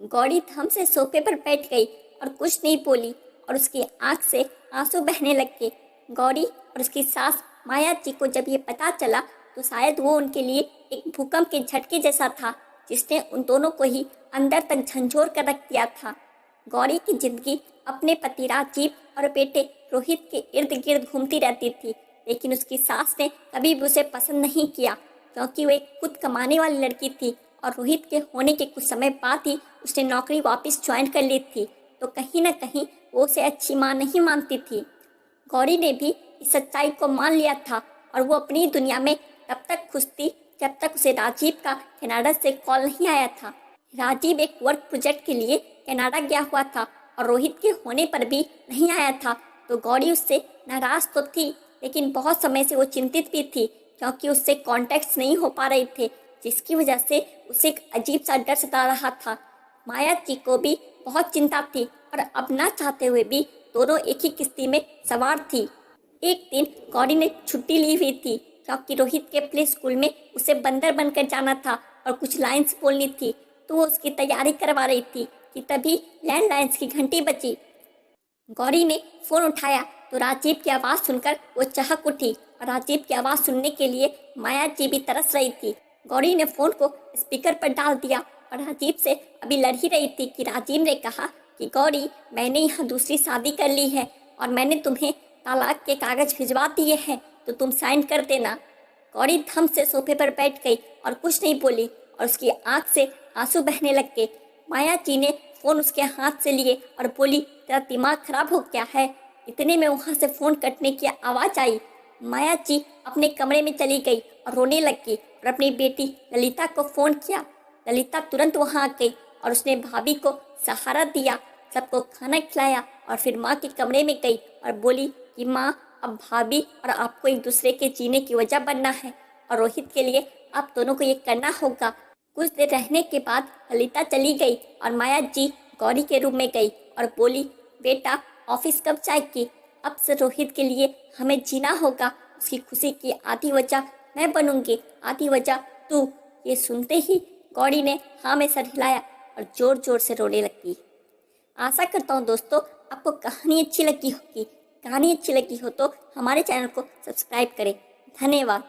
गौरी थम से सोफे पर बैठ गई और कुछ नहीं बोली और उसकी आंख से आंसू बहने लगे। गौरी और उसकी सास माया जी को जब ये पता चला तो शायद वो उनके लिए एक भूकंप के झटके जैसा था, जिसने उन दोनों को ही अंदर तक झंझोर कर रख दिया था। गौरी की जिंदगी अपने पति राजीव और बेटे रोहित के इर्द गिर्द घूमती रहती थी, लेकिन उसकी सास ने कभी भी उसे पसंद नहीं किया, क्योंकि वो एक खुद कमाने वाली लड़की थी और रोहित के होने के कुछ समय बाद ही उसने नौकरी वापस ज्वाइन कर ली थी, तो कहीं ना कहीं वो उसे अच्छी माँ नहीं मानती थी। गौरी ने भी इस सच्चाई को मान लिया था और वो अपनी दुनिया में तब तक खुश थी जब तक उसे राजीव का कनाडा से कॉल नहीं आया था। राजीव एक वर्क प्रोजेक्ट के लिए कनाडा गया हुआ था और रोहित के होने पर भी नहीं आया था, तो गौरी उससे नाराज तो थी, लेकिन बहुत समय से वो चिंतित भी थी, क्योंकि उससे कॉन्टैक्ट्स नहीं हो पा रहे थे, जिसकी वजह से उसे एक अजीब सा डर सता रहा था। माया जी को भी बहुत चिंता थी और अब ना चाहते हुए भी दोनों एक ही किश्ती में सवार थी। एक दिन गौरी ने छुट्टी ली हुई थी, क्योंकि रोहित के प्ले स्कूल में उसे बंदर बनकर जाना था और कुछ लाइंस बोलनी थी, तो वो उसकी तैयारी करवा रही थी कि तभी लैंडलाइंस की घंटी बजी। गौरी ने फोन उठाया तो राजीव की आवाज़ सुनकर वो चहक उठी और राजीव की आवाज़ सुनने के लिए माया जी भी तरस रही थी। गौरी ने फोन को स्पीकर पर डाल दिया और राजीव से अभी लड़ ही रही थी कि राजीव ने कहा कि गौरी, मैंने यहाँ दूसरी शादी कर ली है और मैंने तुम्हें तलाक के कागज भिजवा दिए हैं, तो तुम साइन कर देना। गौरी थम से सोफे पर बैठ गई और कुछ नहीं बोली और उसकी आंख से आंसू बहने लग गए। माया जी ने फोन उसके हाथ से लिए और बोली, तेरा दिमाग खराब हो गया है? इतने में वहाँ से फोन कटने की आवाज़ आई। माया जी अपने कमरे में चली गई और रोने लगी और अपनी बेटी ललिता को फ़ोन किया। ललिता तुरंत वहाँ आ गई और उसने भाभी को सहारा दिया, सबको खाना खिलाया और फिर माँ के कमरे में गई और बोली कि माँ, अब भाभी और आपको एक दूसरे के जीने की वजह बनना है और रोहित के लिए आप दोनों को ये करना होगा। कुछ देर रहने के बाद ललिता चली गई और माया जी गौरी के रूम में गई और बोली, बेटा ऑफिस कब जाएगी? अब से रोहित के लिए हमें जीना होगा, उसकी खुशी की आधी वजह मैं बनूंगी, आधी वजह तू। ये सुनते ही गौरी ने हाँ में सर हिलाया और जोर जोर से रोने लगी। आशा करता हूँ दोस्तों आपको कहानी अच्छी लगी होगी। कहानी अच्छी लगी हो तो हमारे चैनल को सब्सक्राइब करें। धन्यवाद।